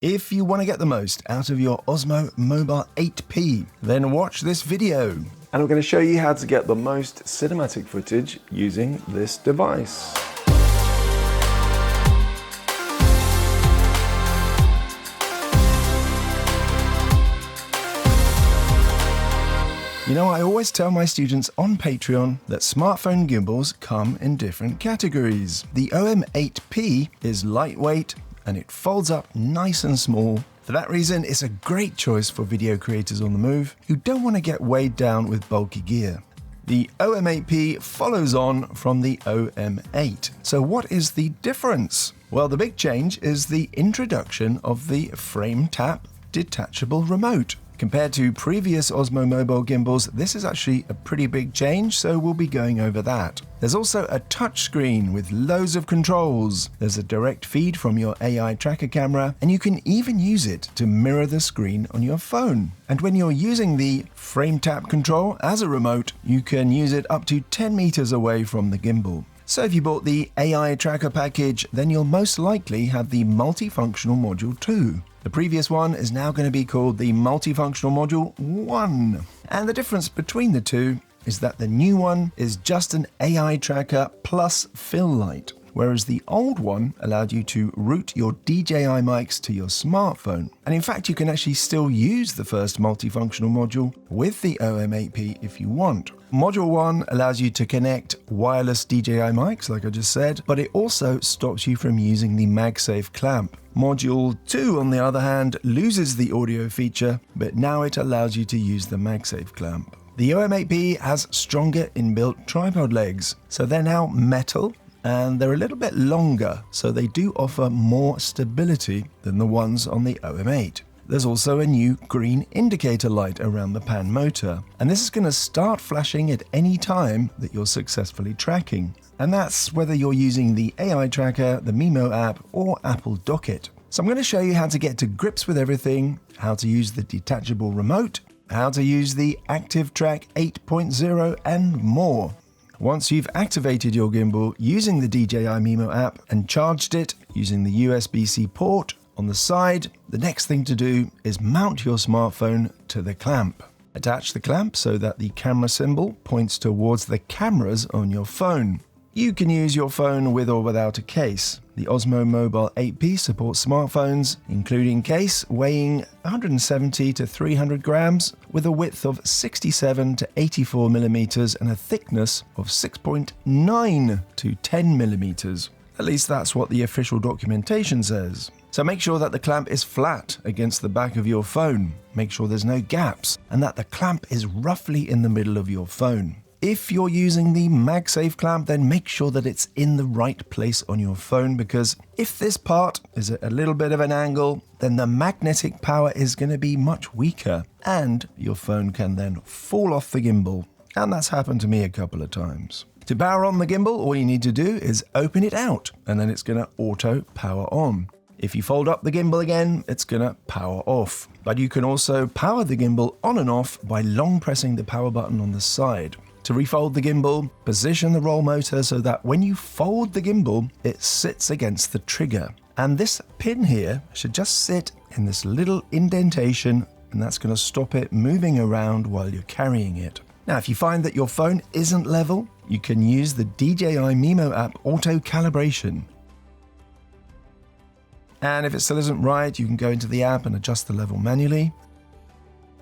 If you want to get the most out of your Osmo Mobile 8P, then watch this video. And I'm going to show you how to get the most cinematic footage using this device. You know, I always tell my students on Patreon that smartphone gimbals come in different categories. The OM8P is lightweight and it folds up nice and small. For that reason, it's a great choice for video creators on the move who don't want to get weighed down with bulky gear. The OM8P follows on from the OM8. So what is the difference? Well, the big change is the introduction of the frame tap detachable remote. Compared to previous Osmo mobile gimbals, this is actually a pretty big change, so we'll be going over that. There's also a touchscreen with loads of controls. There's a direct feed from your AI tracker camera, and you can even use it to mirror the screen on your phone. And when you're using the frame tap control as a remote, you can use it up to 10 meters away from the gimbal. So if you bought the AI tracker package, then you'll most likely have the Multifunctional Module 2. The previous one is now going to be called the Multifunctional Module 1. And the difference between the two is that the new one is just an AI tracker plus fill light, whereas the old one allowed you to route your DJI mics to your smartphone. And in fact, you can actually still use the first multifunctional module with the OM8P if you want. Module 1 allows you to connect wireless DJI mics, like I just said, but it also stops you from using the MagSafe clamp. Module 2, on the other hand, loses the audio feature, but now it allows you to use the MagSafe clamp. The OM8P has stronger inbuilt tripod legs, so they're now metal, and they're a little bit longer, so they do offer more stability than the ones on the OM8. There's also a new green indicator light around the pan motor, and this is going to start flashing at any time that you're successfully tracking. And that's whether you're using the AI tracker, the Mimo app, or Apple DockKit. So I'm going to show you how to get to grips with everything, how to use the detachable remote, how to use the ActiveTrack 8.0, and more. Once you've activated your gimbal using the DJI Mimo app and charged it using the USB-C port on the side, the next thing to do is mount your smartphone to the clamp. Attach the clamp so that the camera symbol points towards the cameras on your phone. You can use your phone with or without a case. The Osmo Mobile 8P supports smartphones, including case weighing 170 to 300 grams with a width of 67 to 84 millimeters and a thickness of 6.9 to 10 millimeters. At least that's what the official documentation says. So make sure that the clamp is flat against the back of your phone. Make sure there's no gaps and that the clamp is roughly in the middle of your phone. If you're using the MagSafe clamp, then make sure that it's in the right place on your phone, because if this part is at a little bit of an angle, then the magnetic power is going to be much weaker and your phone can then fall off the gimbal. And that's happened to me a couple of times. To power on the gimbal, all you need to do is open it out and then it's going to auto power on. If you fold up the gimbal again, it's going to power off. But you can also power the gimbal on and off by long pressing the power button on the side. To refold the gimbal, position the roll motor so that when you fold the gimbal, it sits against the trigger. And this pin here should just sit in this little indentation, and that's going to stop it moving around while you're carrying it. Now, if you find that your phone isn't level, you can use the DJI Mimo app auto calibration. And if it still isn't right, you can go into the app and adjust the level manually.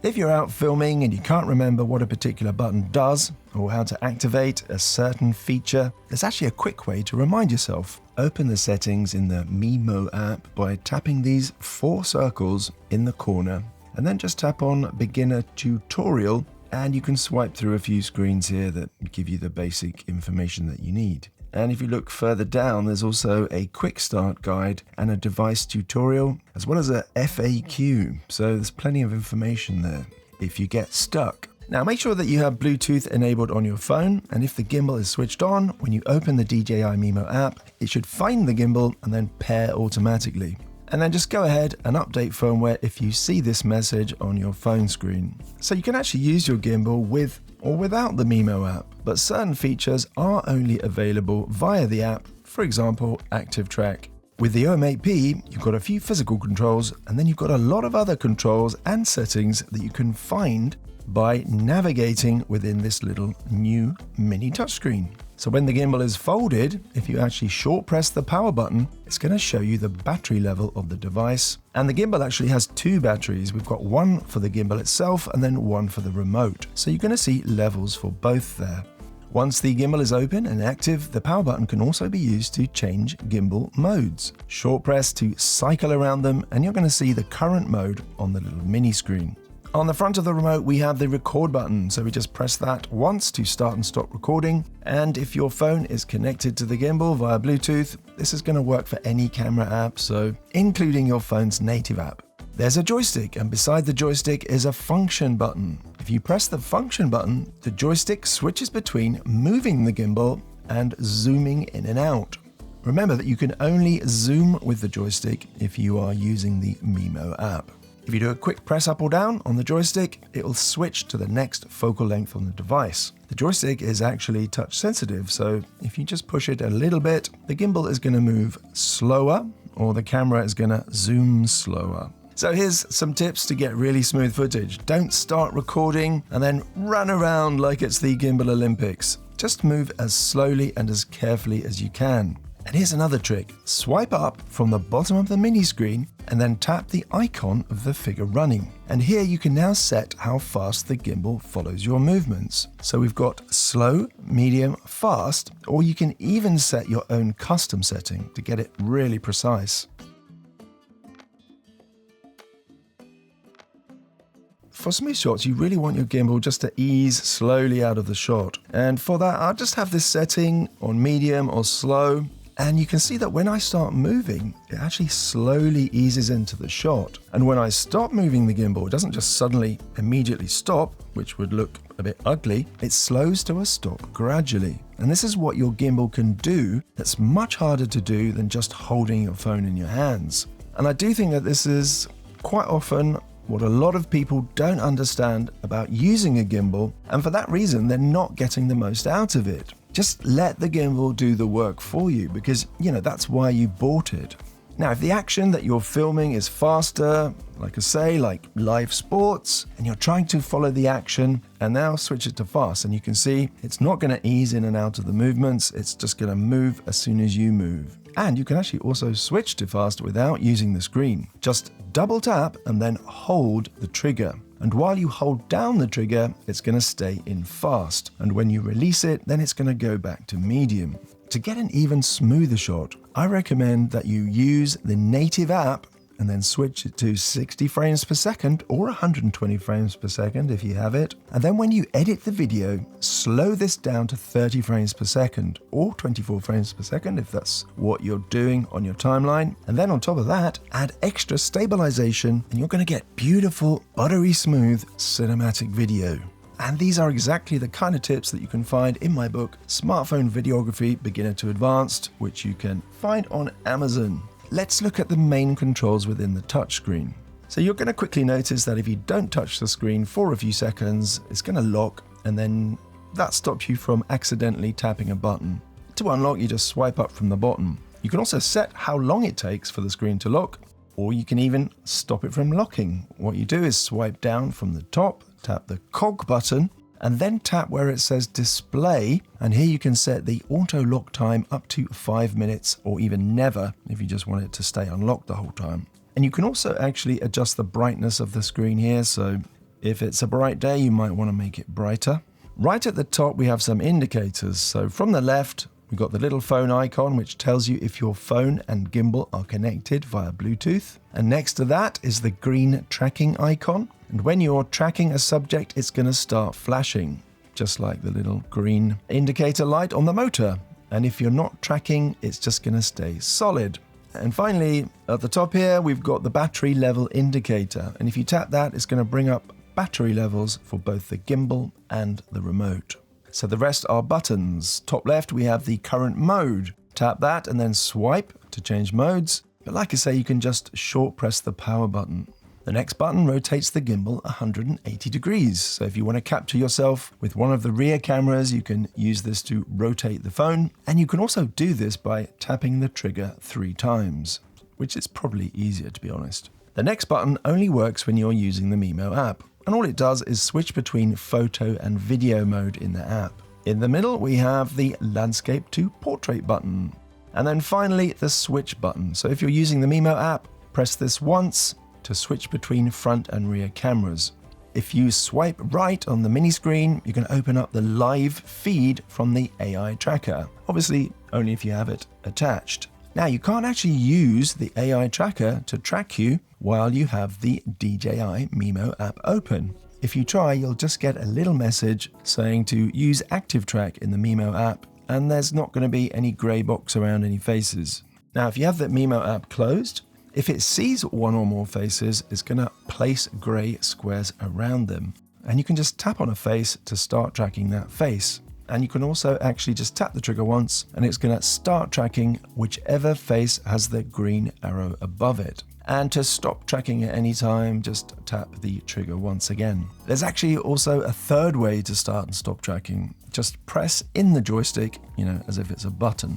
If you're out filming and you can't remember what a particular button does or how to activate a certain feature, there's actually a quick way to remind yourself. Open the settings in the Mimo app by tapping these 4 circles in the corner, and then just tap on Beginner Tutorial, and you can swipe through a few screens here that give you the basic information that you need. And if you look further down, there's also a quick start guide and a device tutorial, as well as a FAQ. So there's plenty of information there if you get stuck. Now make sure that you have Bluetooth enabled on your phone, and if the gimbal is switched on, when you open the DJI Mimo app, it should find the gimbal and then pair automatically. And then just go ahead and update firmware if you see this message on your phone screen. So you can actually use your gimbal with or without the Mimo app, but certain features are only available via the app, for example, ActiveTrack With the OM8P, you've got a few physical controls, and then you've got a lot of other controls and settings that you can find by navigating within this little new mini touchscreen. So when the gimbal is folded, if you actually short press the power button, it's going to show you the battery level of the device. And the gimbal actually has two batteries. We've got one for the gimbal itself and then one for the remote. So you're going to see levels for both there. Once the gimbal is open and active, the power button can also be used to change gimbal modes. Short press to cycle around them, and you're going to see the current mode on the little mini screen. On the front of the remote, we have the record button, so we just press that once to start and stop recording. And if your phone is connected to the gimbal via Bluetooth, this is going to work for any camera app, so including your phone's native app. There's a joystick, and beside the joystick is a function button. If you press the function button, the joystick switches between moving the gimbal and zooming in and out. Remember that you can only zoom with the joystick if you are using the Mimo app. If you do a quick press up or down on the joystick, it will switch to the next focal length on the device. The joystick is actually touch sensitive, so if you just push it a little bit, the gimbal is going to move slower, or the camera is going to zoom slower. So here's some tips to get really smooth footage. Don't start recording and then run around like it's the Gimbal Olympics. Just move as slowly and as carefully as you can. And here's another trick. Swipe up from the bottom of the mini screen and then tap the icon of the figure running. And here you can now set how fast the gimbal follows your movements. So we've got slow, medium, fast, or you can even set your own custom setting to get it really precise. For smooth shots, you really want your gimbal just to ease slowly out of the shot. And for that, I'll just have this setting on medium or slow. And you can see that when I start moving, it actually slowly eases into the shot. And when I stop moving the gimbal, it doesn't just suddenly immediately stop, which would look a bit ugly. It slows to a stop gradually. And this is what your gimbal can do that's much harder to do than just holding your phone in your hands. And I do think that this is quite often what a lot of people don't understand about using a gimbal, and for that reason, they're not getting the most out of it. Just let the gimbal do the work for you because, that's why you bought it. Now, if the action that you're filming is faster, like live sports, and you're trying to follow the action, and now switch it to fast, and you can see it's not going to ease in and out of the movements, it's just going to move as soon as you move. And you can actually also switch to fast without using the screen. Just double tap and then hold the trigger. And while you hold down the trigger, it's going to stay in fast. And when you release it, then it's going to go back to medium. To get an even smoother shot, I recommend that you use the native app and then switch it to 60 frames per second or 120 frames per second if you have it. And then when you edit the video, slow this down to 30 frames per second or 24 frames per second if that's what you're doing on your timeline. And then on top of that, add extra stabilization and you're going to get beautiful, buttery smooth cinematic video. And these are exactly the kind of tips that you can find in my book, Smartphone Videography Beginner to Advanced, which you can find on Amazon. Let's look at the main controls within the touchscreen. So you're going to quickly notice that if you don't touch the screen for a few seconds, it's going to lock, and then that stops you from accidentally tapping a button. To unlock, you just swipe up from the bottom. You can also set how long it takes for the screen to lock, or you can even stop it from locking. What you do is swipe down from the top, tap the cog button, and then tap where it says display, and here you can set the auto lock time up to 5 minutes or even never if you just want it to stay unlocked the whole time. And you can also actually adjust the brightness of the screen here, so if it's a bright day you might want to make it brighter. Right at the top we have some indicators. So from the left we've got the little phone icon which tells you if your phone and gimbal are connected via Bluetooth, and next to that is the green tracking icon. And when you're tracking a subject, it's going to start flashing, just like the little green indicator light on the motor. And if you're not tracking, it's just going to stay solid. And finally, at the top here, we've got the battery level indicator. And if you tap that, it's going to bring up battery levels for both the gimbal and the remote. So the rest are buttons. Top left, we have the current mode. Tap that and then swipe to change modes. But like I say, you can just short press the power button. The next button rotates the gimbal 180 degrees. So if you want to capture yourself with one of the rear cameras, you can use this to rotate the phone. And you can also do this by tapping the trigger 3 times, which is probably easier to be honest. The next button only works when you're using the Mimo app. And all it does is switch between photo and video mode in the app. In the middle, we have the landscape to portrait button. And then finally, the switch button. So if you're using the Mimo app, press this once to switch between front and rear cameras. If you swipe right on the mini screen, you can open up the live feed from the AI tracker. Obviously, only if you have it attached. Now, you can't actually use the AI tracker to track you while you have the DJI Mimo app open. If you try, you'll just get a little message saying to use Active Track in the Mimo app, and there's not going to be any grey box around any faces. Now, if you have the Mimo app closed, if it sees one or more faces, it's going to place grey squares around them. And you can just tap on a face to start tracking that face. And you can also actually just tap the trigger once and it's going to start tracking whichever face has the green arrow above it. And to stop tracking at any time, just tap the trigger once again. There's actually also a third way to start and stop tracking. Just press in the joystick, as if it's a button.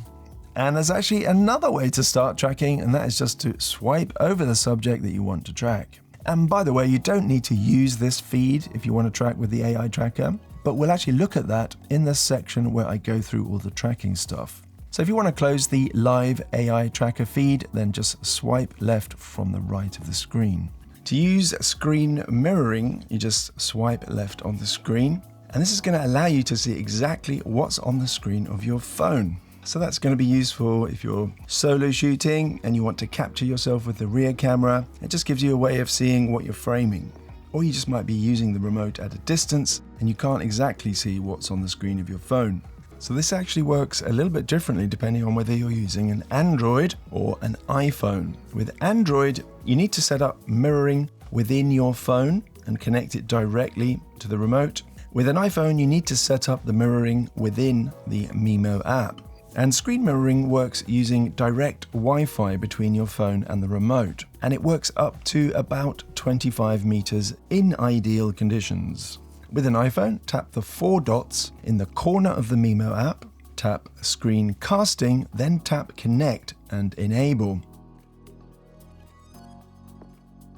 And there's actually another way to start tracking, and that is just to swipe over the subject that you want to track. And by the way, you don't need to use this feed if you want to track with the AI tracker, but we'll actually look at that in the section where I go through all the tracking stuff. So if you want to close the live AI tracker feed, then just swipe left from the right of the screen. To use screen mirroring, you just swipe left on the screen, and this is going to allow you to see exactly what's on the screen of your phone. So that's going to be useful if you're solo shooting and you want to capture yourself with the rear camera. It just gives you a way of seeing what you're framing. Or you just might be using the remote at a distance and you can't exactly see what's on the screen of your phone. So this actually works a little bit differently depending on whether you're using an Android or an iPhone. With Android, you need to set up mirroring within your phone and connect it directly to the remote. With an iPhone, you need to set up the mirroring within the Mimo app. And screen mirroring works using direct Wi-Fi between your phone and the remote. And it works up to about 25 meters in ideal conditions. With an iPhone, tap the 4 dots in the corner of the Mimo app, tap Screen Casting, then tap Connect and Enable.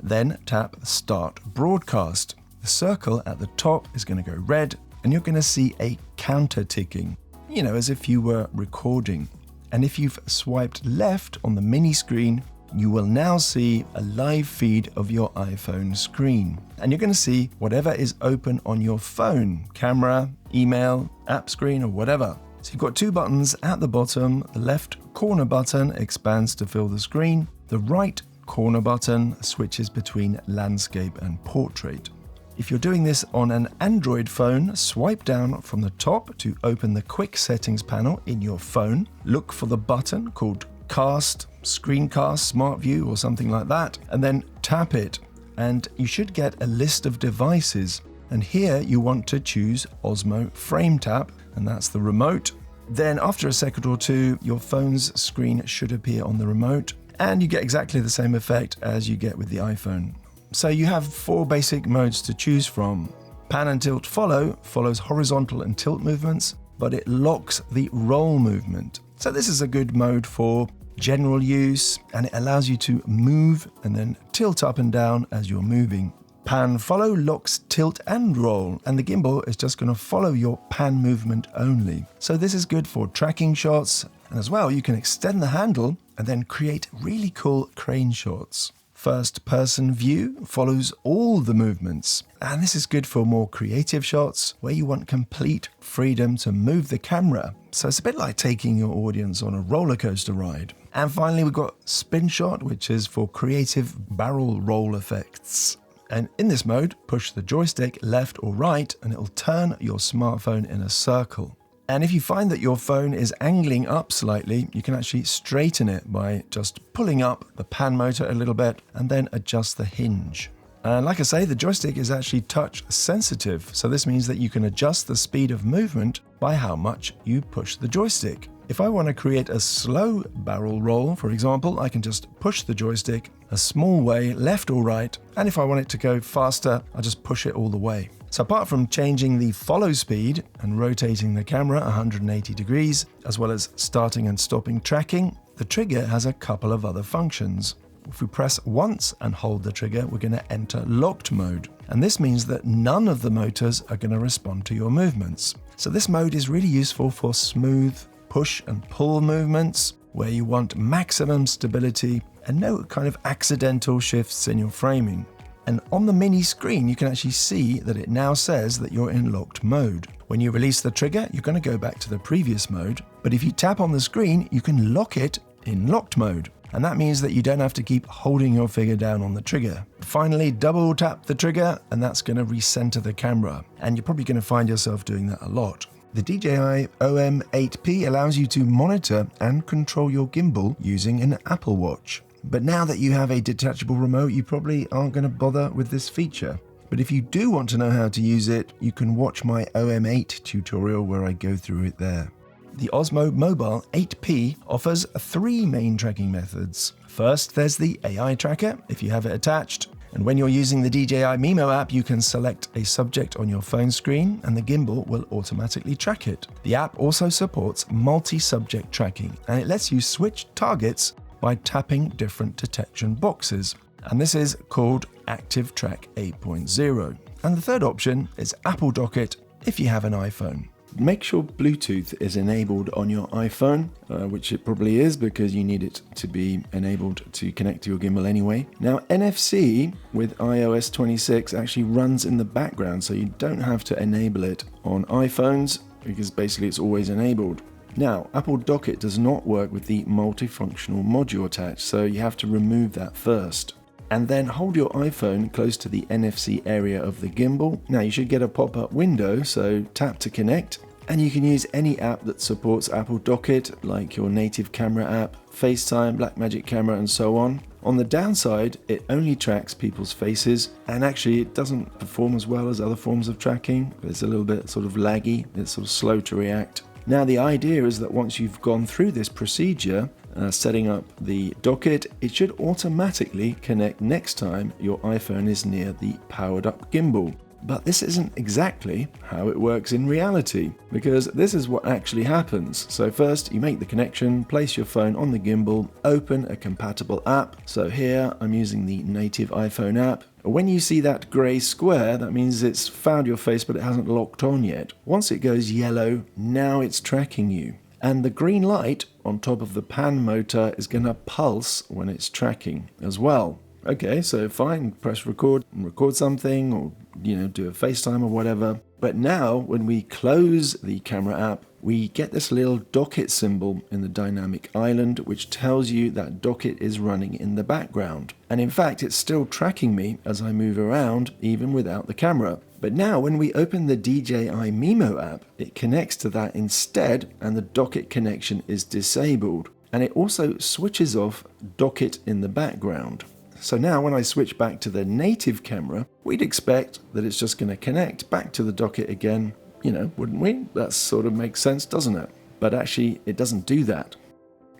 Then tap Start Broadcast. The circle at the top is going to go red and you're going to see a counter ticking. As if you were recording. And if you've swiped left on the mini screen, you will now see a live feed of your iPhone screen. And you're going to see whatever is open on your phone, camera, email, app screen, or whatever. So you've got 2 buttons at the bottom. The left corner button expands to fill the screen. The right corner button switches between landscape and portrait. If you're doing this on an Android phone, swipe down from the top to open the quick settings panel in your phone. Look for the button called Cast, Screencast, Smart View or something like that, and then tap it. And you should get a list of devices. And here you want to choose Osmo Frame Tap, and that's the remote. Then after a second or two, your phone's screen should appear on the remote, and you get exactly the same effect as you get with the iPhone. So you have 4 basic modes to choose from. Pan and tilt follows horizontal and tilt movements, but it locks the roll movement. So this is a good mode for general use, and it allows you to move and then tilt up and down as you're moving. Pan follow locks tilt and roll, and the gimbal is just going to follow your pan movement only. So this is good for tracking shots, and as well you can extend the handle and then create really cool crane shots. First person view follows all the movements, and this is good for more creative shots where you want complete freedom to move the camera. So it's a bit like taking your audience on a roller coaster ride. And finally we've got spin shot, which is for creative barrel roll effects. And in this mode, push the joystick left or right and it'll turn your smartphone in a circle. And if you find that your phone is angling up slightly, you can actually straighten it by just pulling up the pan motor a little bit and then adjust the hinge. And like I say, the joystick is actually touch sensitive. So this means that you can adjust the speed of movement by how much you push the joystick. If I want to create a slow barrel roll, for example, I can just push the joystick a small way, left or right, and if I want it to go faster, I just push it all the way. So apart from changing the follow speed and rotating the camera 180 degrees, as well as starting and stopping tracking, the trigger has a couple of other functions. If we press once and hold the trigger, we're going to enter locked mode. And this means that none of the motors are going to respond to your movements. So this mode is really useful for smooth push and pull movements, where you want maximum stability and no kind of accidental shifts in your framing. And on the mini screen, you can actually see that it now says that you're in locked mode. When you release the trigger, you're going to go back to the previous mode. But if you tap on the screen, you can lock it in locked mode. And that means that you don't have to keep holding your finger down on the trigger. Finally, double tap the trigger, and that's going to recenter the camera. And you're probably going to find yourself doing that a lot. The DJI OM8P allows you to monitor and control your gimbal using an Apple Watch. But now that you have a detachable remote, you probably aren't going to bother with this feature. But if you do want to know how to use it, you can watch my OM8 tutorial where I go through it there. The Osmo Mobile 8P offers 3 main tracking methods. First, there's the AI tracker, if you have it attached. And when you're using the DJI Mimo app, you can select a subject on your phone screen and the gimbal will automatically track it. The app also supports multi-subject tracking, and it lets you switch targets by tapping different detection boxes. And this is called Active Track 8.0. And the third option is Apple DockKit if you have an iPhone. Make sure Bluetooth is enabled on your iPhone, which it probably is because you need it to be enabled to connect to your gimbal anyway. Now, NFC with iOS 26 actually runs in the background, so you don't have to enable it on iPhones because basically it's always enabled. Now, Apple DockKit does not work with the multifunctional module attached, so you have to remove that first. And then hold your iPhone close to the NFC area of the gimbal. Now you should get a pop-up window, so tap to connect. And you can use any app that supports Apple DockKit, like your native camera app, FaceTime, Blackmagic Camera, and so on. On the downside, it only tracks people's faces, and actually it doesn't perform as well as other forms of tracking. It's a little bit sort of laggy, it's sort of slow to react. Now the idea is that once you've gone through this procedure, setting up the DockKit, it should automatically connect next time your iPhone is near the powered up gimbal. But this isn't exactly how it works in reality, because this is what actually happens. So first you make the connection, place your phone on the gimbal, open a compatible app. So here I'm using the native iPhone app. When you see that grey square, that means it's found your face but it hasn't locked on yet. Once it goes yellow, now it's tracking you. And the green light on top of the pan motor is going to pulse when it's tracking as well. Okay, so fine, press record and record something, or do a FaceTime or whatever. But now when we close the camera app, we get this little DockKit symbol in the dynamic island, which tells you that DockKit is running in the background. And in fact, it's still tracking me as I move around, even without the camera. But now when we open the DJI Mimo app, it connects to that instead, and the DockKit connection is disabled. And it also switches off DockKit in the background. So now when I switch back to the native camera, we'd expect that it's just going to connect back to the DockKit again, wouldn't we? That sort of makes sense, doesn't it? But actually, it doesn't do that.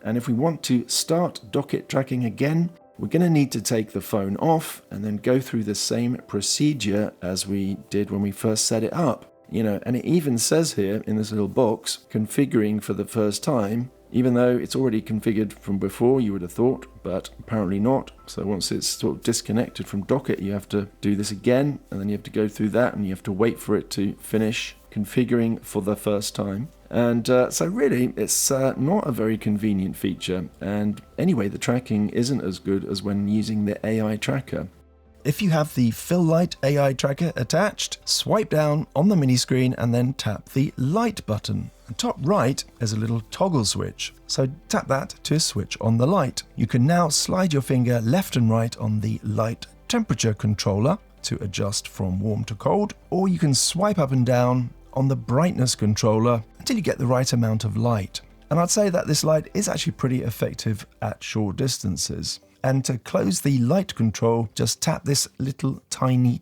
And if we want to start DockKit tracking again, we're going to need to take the phone off and then go through the same procedure as we did when we first set it up. And it even says here in this little box, configuring for the first time, even though it's already configured from before, you would have thought, but apparently not. So once it's sort of disconnected from DockKit, you have to do this again, and then you have to go through that, and you have to wait for it to finish configuring for the first time. And so really, it's not a very convenient feature. And anyway, the tracking isn't as good as when using the AI tracker. If you have the Fill Light AI tracker attached, swipe down on the mini screen and then tap the light button. And top right is a little toggle switch, so tap that to switch on the light. You can now slide your finger left and right on the light temperature controller to adjust from warm to cold, or you can swipe up and down on the brightness controller until you get the right amount of light. And I'd say that this light is actually pretty effective at short distances. And to close the light control, just tap this little tiny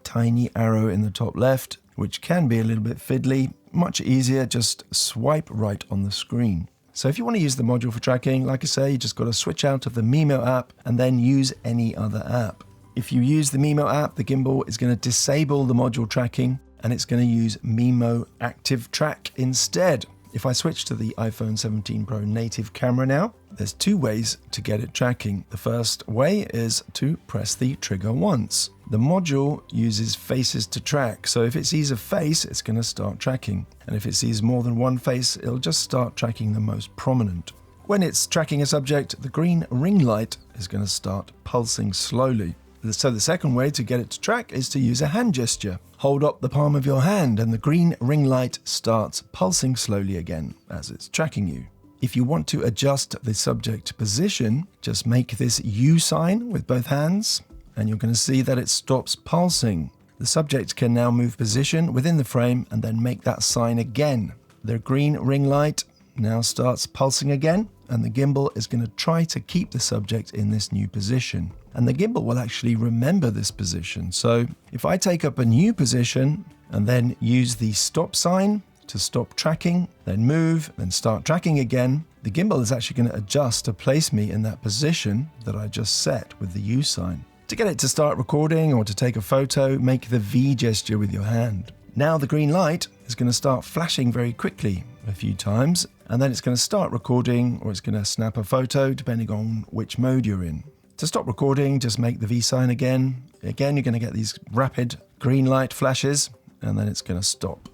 arrow in the top left, which can be a little bit fiddly. Much easier, just swipe right on the screen. So if you want to use the module for tracking, like I say, you just got to switch out of the Mimo app and then use any other app. If you use the Mimo app, the gimbal is going to disable the module tracking and it's going to use Mimo Active Track instead. If I switch to the iPhone 17 Pro native camera now, there's two ways to get it tracking. The first way is to press the trigger once. The module uses faces to track, so if it sees a face, it's going to start tracking. And if it sees more than one face, it'll just start tracking the most prominent. When it's tracking a subject, the green ring light is going to start pulsing slowly. So the second way to get it to track is to use a hand gesture. Hold up the palm of your hand and the green ring light starts pulsing slowly again as it's tracking you. If you want to adjust the subject position, just make this U sign with both hands and you're going to see that it stops pulsing. The subject can now move position within the frame and then make that sign again. The green ring light now starts pulsing again and the gimbal is going to try to keep the subject in this new position. And the gimbal will actually remember this position. So if I take up a new position and then use the stop sign to stop tracking, then move, then start tracking again, the gimbal is actually going to adjust to place me in that position that I just set with the U sign. To get it to start recording or to take a photo, make the V gesture with your hand. Now the green light is going to start flashing very quickly a few times, and then it's going to start recording or it's going to snap a photo depending on which mode you're in. To stop recording, just make the V sign again. Again, you're going to get these rapid green light flashes and then it's going to stop.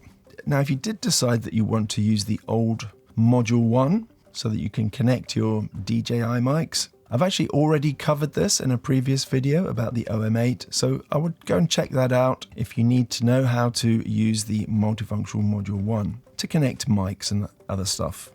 Now, if you did decide that you want to use the old Module 1 so that you can connect your DJI mics, I've actually already covered this in a previous video about the OM8, so I would go and check that out if you need to know how to use the Multifunctional Module 1 to connect mics and other stuff.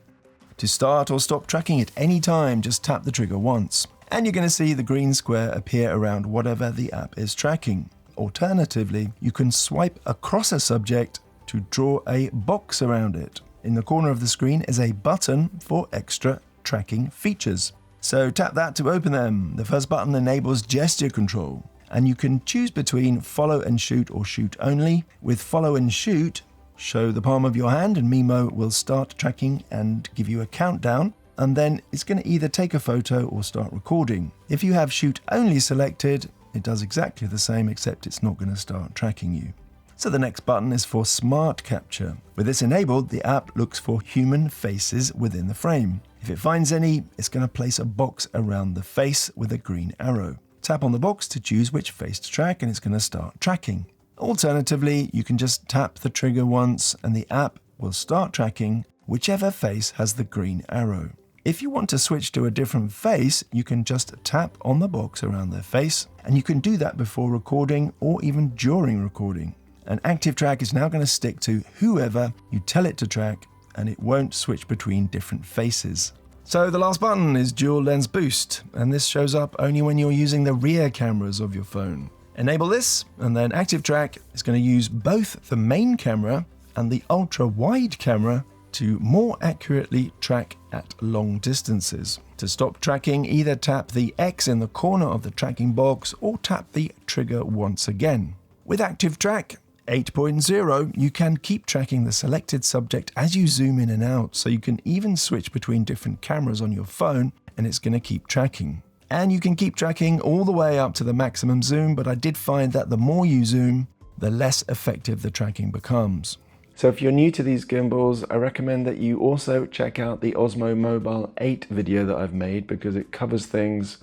To start or stop tracking at any time, just tap the trigger once, and you're going to see the green square appear around whatever the app is tracking. Alternatively, you can swipe across a subject to draw a box around it. In the corner of the screen is a button for extra tracking features. So tap that to open them. The first button enables gesture control, and you can choose between follow and shoot or shoot only. With follow and shoot, show the palm of your hand and Mimo will start tracking and give you a countdown, and then it's going to either take a photo or start recording. If you have shoot only selected, it does exactly the same except it's not going to start tracking you. So the next button is for Smart Capture. With this enabled, the app looks for human faces within the frame. If it finds any, it's going to place a box around the face with a green arrow. Tap on the box to choose which face to track and it's going to start tracking. Alternatively, you can just tap the trigger once and the app will start tracking whichever face has the green arrow. If you want to switch to a different face, you can just tap on the box around their face, and you can do that before recording or even during recording. An active track is now going to stick to whoever you tell it to track, and it won't switch between different faces. So the last button is Dual Lens Boost, and this shows up only when you're using the rear cameras of your phone. Enable this, and then Active Track is going to use both the main camera and the ultra-wide camera to more accurately track at long distances. To stop tracking, either tap the X in the corner of the tracking box or tap the trigger once again. With Active Track 8.0, you can keep tracking the selected subject as you zoom in and out, so you can even switch between different cameras on your phone and it's going to keep tracking. And you can keep tracking all the way up to the maximum zoom, but I did find that the more you zoom, the less effective the tracking becomes. So if you're new to these gimbals, I recommend that you also check out the Osmo Mobile 8 video that I've made, because it covers things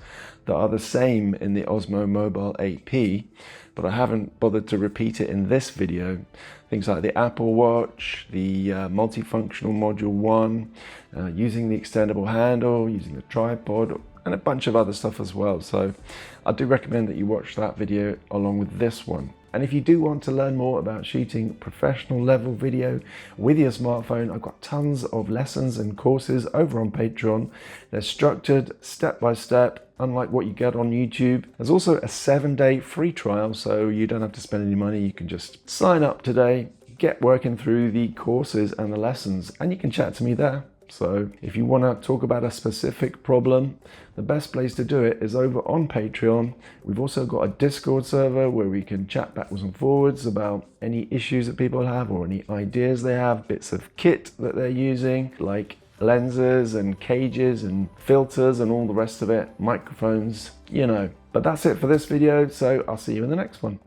that are the same in the Osmo Mobile 8P, but I haven't bothered to repeat it in this video. Things like the Apple Watch, the Multifunctional Module 1, using the extendable handle, using the tripod, and a bunch of other stuff as well. So I do recommend that you watch that video along with this one. And if you do want to learn more about shooting professional level video with your smartphone, I've got tons of lessons and courses over on Patreon. They're structured step by step, unlike what you get on YouTube. There's also a 7-day free trial, so you don't have to spend any money. You can just sign up today, get working through the courses and the lessons, and you can chat to me there. So if you want to talk about a specific problem, the best place to do it is over on Patreon. We've also got a Discord server where we can chat backwards and forwards about any issues that people have or any ideas they have, bits of kit that they're using, like lenses and cages and filters and all the rest of it, microphones, you know. But that's it for this video, so I'll see you in the next one.